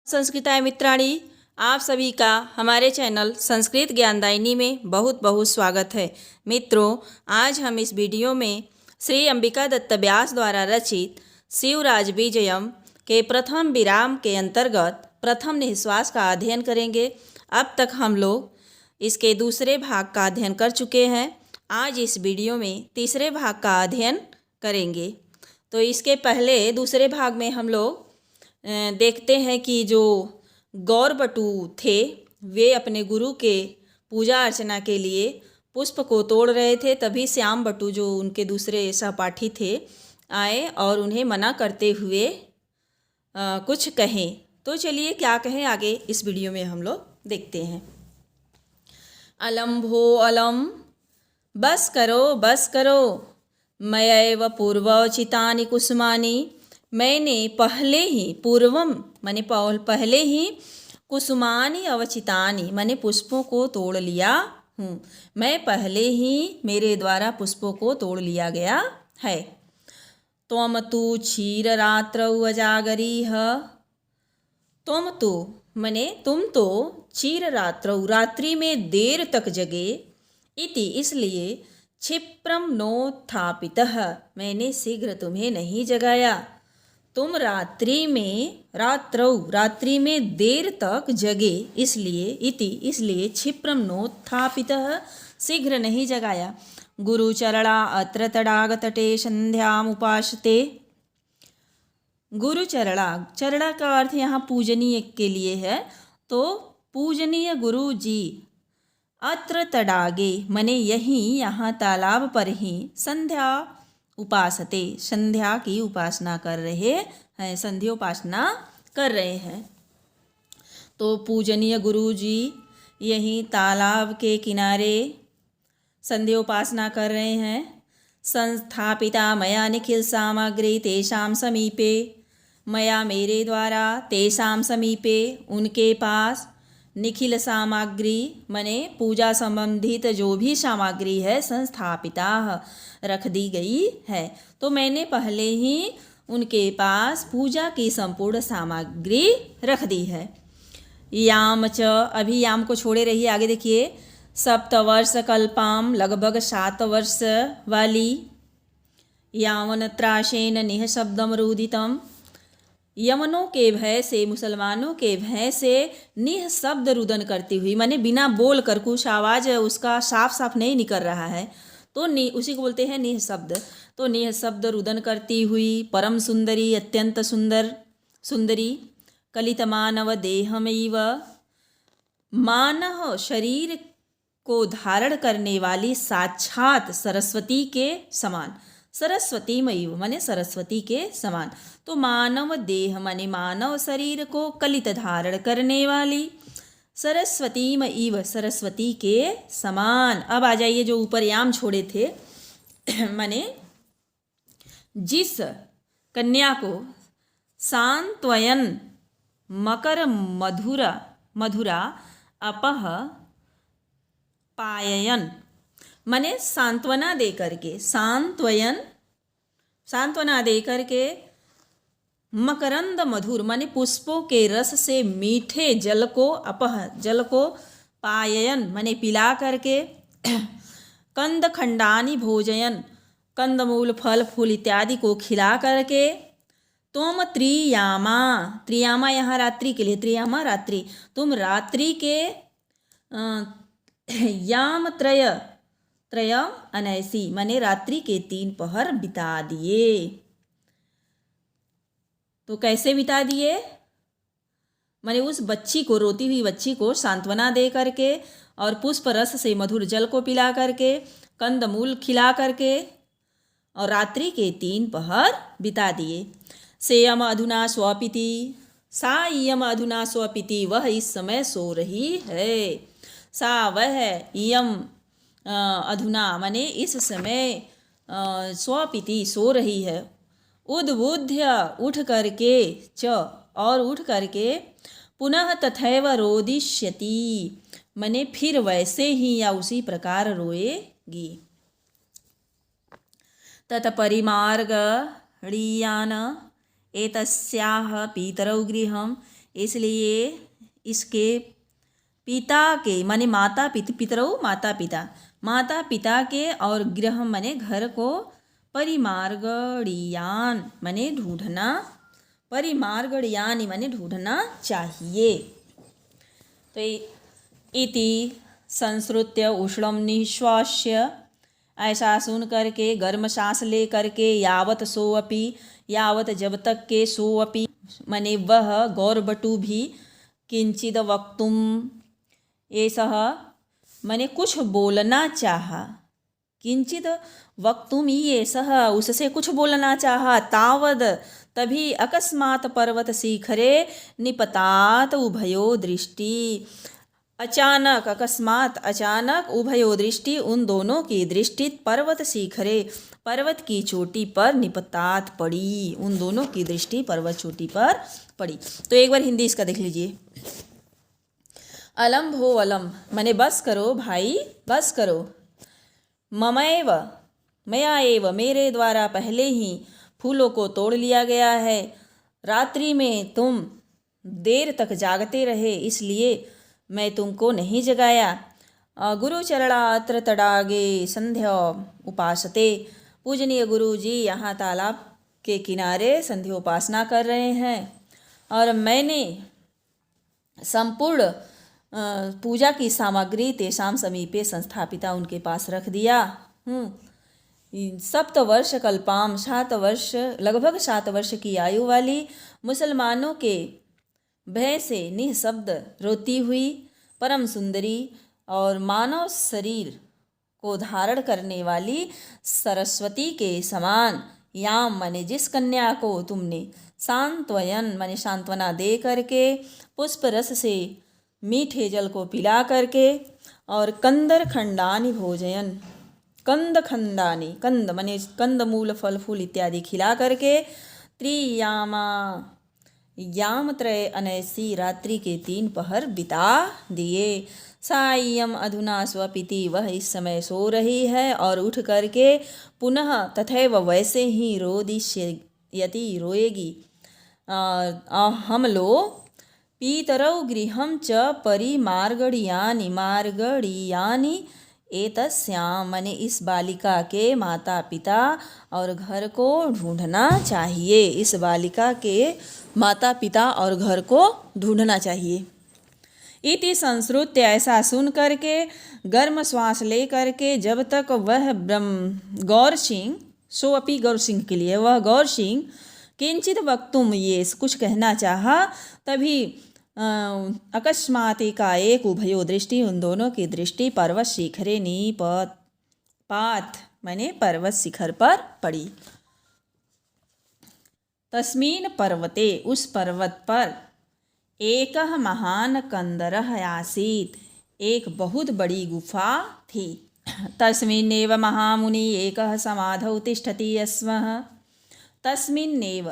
संस्कृताय मित्राणि, आप सभी का हमारे चैनल संस्कृत ज्ञानदायिनी में बहुत बहुत स्वागत है। मित्रों, आज हम इस वीडियो में श्री अंबिका दत्त व्यास द्वारा रचित शिवराज विजयम के प्रथम विराम के अंतर्गत प्रथम निःश्वास का अध्ययन करेंगे। अब तक हम लोग इसके दूसरे भाग का अध्ययन कर चुके हैं। आज इस वीडियो में तीसरे भाग का अध्ययन करेंगे। तो इसके पहले दूसरे भाग में हम लोग देखते हैं कि जो गौरबटु थे वे अपने गुरु के पूजा अर्चना के लिए पुष्प को तोड़ रहे थे। तभी श्याम बटु जो उनके दूसरे सहपाठी थे आए और उन्हें मना करते हुए कुछ कहें। तो चलिए क्या कहें आगे इस वीडियो में हम लोग देखते हैं। अलम भो अलम, बस करो, मयैव पूर्वोचितानि कुसुमानि, मैंने पहले ही पूर्वम माने पहले ही कुसुमानि अवचितानि माने पुष्पों को तोड़ लिया हूँ। मैं पहले ही मेरे द्वारा पुष्पों को तोड़ लिया गया है। त्वम तु क्षीररात्रौ अजागरीह, त्वम तो माने तुम तो क्षीररात्रौ रात्रि में देर तक जगे, इति इसलिए क्षिप्रम नोत्थापितः मैंने शीघ्र तुम्हें नहीं जगाया। तुम रात्रि में देर तक जगे इसलिए क्षिप्रम नोत्थापितः शीघ्र नहीं जगाया। गुरुचरणा अत्र तडागतटे संध्याम उपासते। गुरुचरणा, चरणा का अर्थ यहाँ पूजनीय के लिए है। तो पूजनीय गुरु जी अत्र तडागे मने यहाँ तालाब पर ही संध्या उपासते संध्या की उपासना कर रहे हैं, संध्योपासना कर रहे हैं। तो पूजनीय गुरु जी यहीं तालाब के किनारे संध्योपासना कर रहे हैं। संस्थापिता मया निखिल सामग्री तेषां समीपे, मया मेरे द्वारा तेषां समीपे उनके पास, निखिल सामग्री मने पूजा संबंधित जो भी सामग्री है संस्थापिता रख दी गई है। तो मैंने पहले ही उनके पास पूजा की संपूर्ण सामग्री रख दी है। याम च, अभी याम को छोड़े रहिए, आगे देखिए। सप्तवर्ष कल्पाम, लगभग 7 वर्ष वाली। यावन त्राशेन निःशब्दम रुदितम, यमनों के भय से, मुसलमानों के भय से निःशब्द रुदन करती हुई माने बिना बोल कर, कुछ आवाज़ उसका साफ नहीं निकल रहा है तो उसी को बोलते हैं निःशब्द। तो निःशब्द रुदन करती हुई परम सुंदरी, अत्यंत सुंदरी, कलित मानव देहमैव, मानव शरीर को धारण करने वाली साक्षात सरस्वती के समान, सरस्वती मयी माने सरस्वती के समान। तो मानव देह माने मानव शरीर को कलित धारण करने वाली, सरस्वती मयीव सरस्वती के समान। अब आ जाइए जो ऊपर याम छोड़े थे माने जिस कन्या को सांत्वयन मकर मधुरा अपह पाययन माने सांत्वना दे करके, सांत्वना दे करके, मकरंद मधुर माने पुष्पों के रस से मीठे जल को पाययन माने पिला करके, कंद खंडानी भोजयन कंदमूल फल फूल इत्यादि को खिला करके, तुम त्रियामा यहाँ रात्रि के लिए, त्रियामा रात्रि, तुम रात्रि के याम त्रयम अनैसी माने रात्रि के 3 पहर बिता दिए। तो कैसे बिता दिए माने उस बच्ची को, रोती हुई बच्ची को सांत्वना दे करके और पुष्प रस से मधुर जल को पिला करके, कंदमूल खिला करके और रात्रि के 3 पहर बिता दिए। सेयम अधुना स्वपिति, सायम अधुना स्वपिति, वह इस समय सो रही है। सा वह, यम अधुना माने इस समय स्वपिति सो रही है। उद्बुद्ध्य उठ करके च और उठ करके पुनः तथैव रोदिष्यति माने फिर वैसे ही या उसी प्रकार रोएगी। तत्परिमार्गणीयान एतस्याः पितरौ गृहम् इसलिए इसके पिता के माने माता पितरौ माता पिता के और गृह माने घर को परिमार्गणीयान माने ढूंढना परिमार्गणीयानि माने ढूंढना चाहिए। तो इति संश्रुत्य उष्णम निश्वास्य ऐसा सुन करके गर्म सांस ले करके यावत सोअपि यावत जब तक के सोअपि माने वह गौरबटु भी किंचिद वक्तुम एषः माने कुछ बोलना चाहा किंचित वक्तुम एषः उससे कुछ बोलना चाहा तावद तभी अकस्मात् पर्वत शिखरे निपतात उभयो दृष्टि अचानक अकस्मात अचानक उभयो दृष्टि उन दोनों की दृष्टि पर्वत शिखरे पर्वत की चोटी पर निपतात पड़ी उन दोनों की दृष्टि पर्वत चोटी पर पड़ी। तो एक बार हिंदी इसका देख लीजिए। अलम भो अलम माने बस करो भाई बस करो। ममैव मया एव मेरे द्वारा पहले ही फूलों को तोड़ लिया गया है। रात्रि में तुम देर तक जागते रहे इसलिए मैं तुमको नहीं जगाया। गुरुचरणात्र तडागे संध्या उपासते पूजनीय गुरु जी यहाँ तालाब के किनारे संध्या उपासना कर रहे हैं और मैंने संपूर्ण पूजा की सामग्री तेषाम समीपे संस्थापिता उनके पास रख दिया हूँ। 7 वर्ष कल्पाम 7 वर्ष लगभग 7 वर्ष की आयु वाली मुसलमानों के भय से निःशब्द रोती हुई परम सुंदरी और मानव शरीर को धारण करने वाली सरस्वती के समान याम माने जिस कन्या को तुमने सांत्वयन माने सांत्वना दे करके पुष्प रस से मीठे जल को पिला करके और कंदर खंडानी भोजयन कंद खंडानी कंद माने कंद मूल फल फूल इत्यादि खिला करके त्रियामा याम त्रय अनैसी रात्रि के 3 पहर बिता दिए। सायं अधुना स्वपिति वह इस समय सो रही है और उठ करके पुनः तथैव वैसे ही रोदिष्यति रोएगी। हम लोग पीतरौ गृहं च परिमार्गणीयानि मार्गणीयानि एतस्याम माने इस बालिका के माता पिता और घर को ढूंढना चाहिए। इस बालिका के माता पिता और घर को ढूंढना चाहिए। इति संश्रुत्य ऐसा सुन करके गर्म श्वास ले करके जब तक वह गौर सिंह सो अपी गौर सिंह के लिए वह गौर सिंह किंचित वक्तुम ये कुछ कहना चाहा तभी अकस्मात एकाएक उभयो दृष्टि उन दोनों की दृष्टि पर्वत शिखरे निपात माने पर्वत शिखर पर पड़ी। तस्मीन पर्वते उस पर्वत पर एक महान कंदरः आसीत एक बहुत बड़ी गुफा थी। तस्मिन्नेव महामुनि एकः समाधौ तिष्ठति स्मः तस्मिन्नेव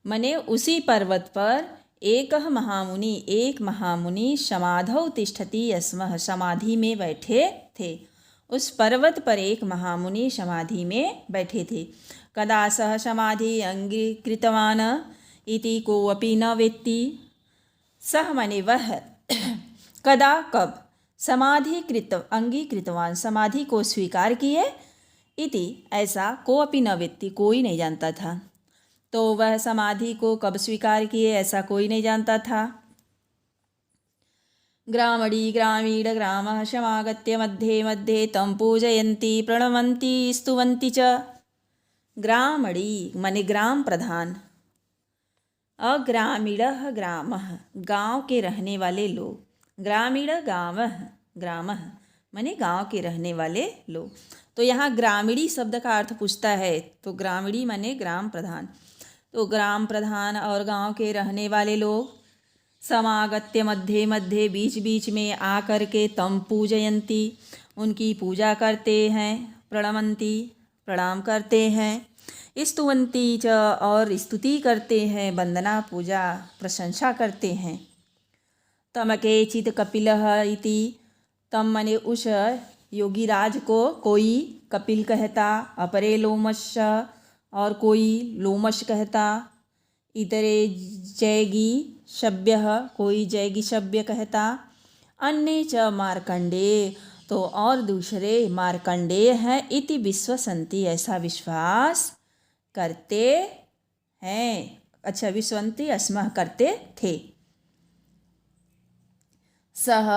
मने उसी पर्वत पर एक महामुनि समाधौ तिष्ठति स्मः समाधि में बैठे थे। उस पर्वत पर एक महामुनि समाधि में बैठे थे। कदा सह समाधि अंगीकृतवान् इति कोऽपि न वेत्ति सह मने वह कदा कब समाधि अंगीकृतवान समाधि को स्वीकार किए इति ऐसा कोऽपि न वेत्ति कोई नहीं जानता था। तो वह समाधि को कब स्वीकार किए ऐसा कोई नहीं जानता था। ग्रामणी ग्रामीण ग्रामः समागत्य मध्ये मध्ये तं पूजयन्ति प्रणवन्ति स्तुवन्ति च। ग्रामणी माने ग्राम प्रधान अग्रामीणः ग्रामः गांव के रहने वाले लोग ग्रामीण गावः ग्रामः माने गांव के रहने वाले लोग। तो यहाँ ग्रामीणी शब्द का अर्थ पूछता है तो ग्रामीणी माने ग्राम प्रधान। तो ग्राम प्रधान और गांव के रहने वाले लोग समागत्य मध्ये मध्ये बीच बीच में आकर के तम पूजयंती उनकी पूजा करते हैं, प्रणमंती प्रणाम करते हैं, स्तुवंती च और स्तुति करते हैं, वंदना पूजा प्रशंसा करते हैं। तम केचित कपिलः इति, तम मने उस योगीराज को कोई कपिल कहता, अपरे लोमश और कोई लोमश कहता, इतरे जैगी शब्यः कोई जैगी शब्य कहता, अन्य च मार्कंडेय तो और दूसरे मार्कंडेय हैं, इति विश्वसंति ऐसा विश्वास करते हैं। अच्छा, विश्वंती अस्मः करते थे। सह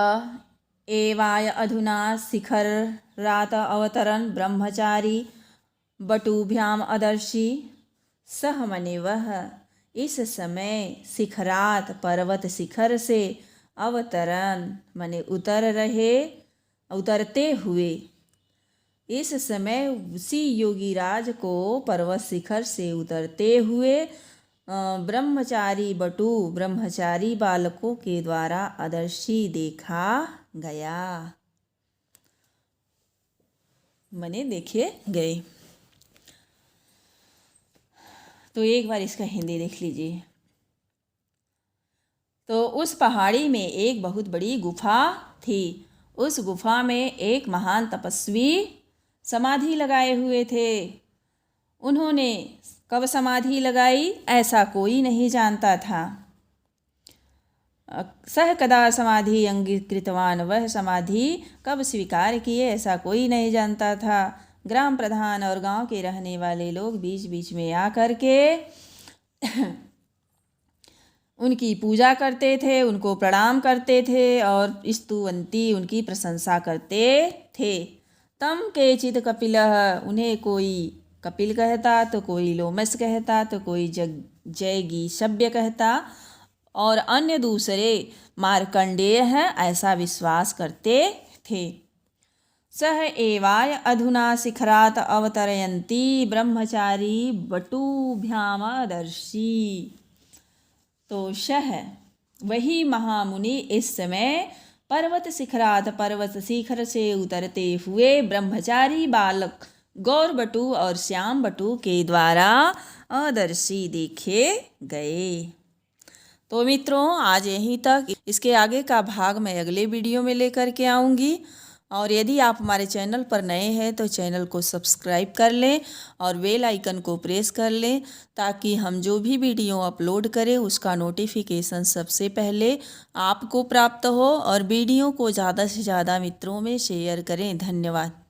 एवाय अधुना शिखरात अवतरण ब्रह्मचारी बटुभ्याम अदर्शी। सह मने वह इस समय शिखरात पर्वत शिखर से अवतरण मने उतरते हुए। इस समय उसी योगीराज को पर्वत शिखर से उतरते हुए ब्रह्मचारी बटु ब्रह्मचारी बालकों के द्वारा अदर्शी देखा गया, मने देखे गए। तो एक बार इसका हिंदी देख लीजिए। तो उस पहाड़ी में एक बहुत बड़ी गुफा थी। उस गुफा में एक महान तपस्वी समाधि लगाए हुए थे। उन्होंने कब समाधि लगाई ऐसा कोई नहीं जानता था। सह कदा समाधि अंगीकृतवान, वह समाधि कब स्वीकार किए ऐसा कोई नहीं जानता था। ग्राम प्रधान और गांव के रहने वाले लोग बीच बीच में आकर के उनकी पूजा करते थे, उनको प्रणाम करते थे और स्तुवंती उनकी प्रशंसा करते थे। तम केचित कपिलः, उन्हें कोई कपिल कहता तो कोई लोमस कहता तो कोई जैगी शब्य कहता और अन्य दूसरे मार्कंडेय हैं ऐसा विश्वास करते थे। सह एवाय अधुना शिखरात अवतरयन्ति ब्रह्मचारी बटुभ्यामदर्शी। तो शह वही महामुनि इस समय पर्वत शिखरात पर्वत शिखर से उतरते हुए ब्रह्मचारी बालक गौर बटु और श्याम बटु के द्वारा अदर्शी देखे गए। तो मित्रों, आज यहीं तक। इसके आगे का भाग मैं अगले वीडियो में लेकर के आऊँगी। और यदि आप हमारे चैनल पर नए हैं तो चैनल को सब्सक्राइब कर लें और बेल आइकन को प्रेस कर लें, ताकि हम जो भी वीडियो अपलोड करें उसका नोटिफिकेशन सबसे पहले आपको प्राप्त हो। और वीडियो को ज़्यादा से ज़्यादा मित्रों में शेयर करें। धन्यवाद।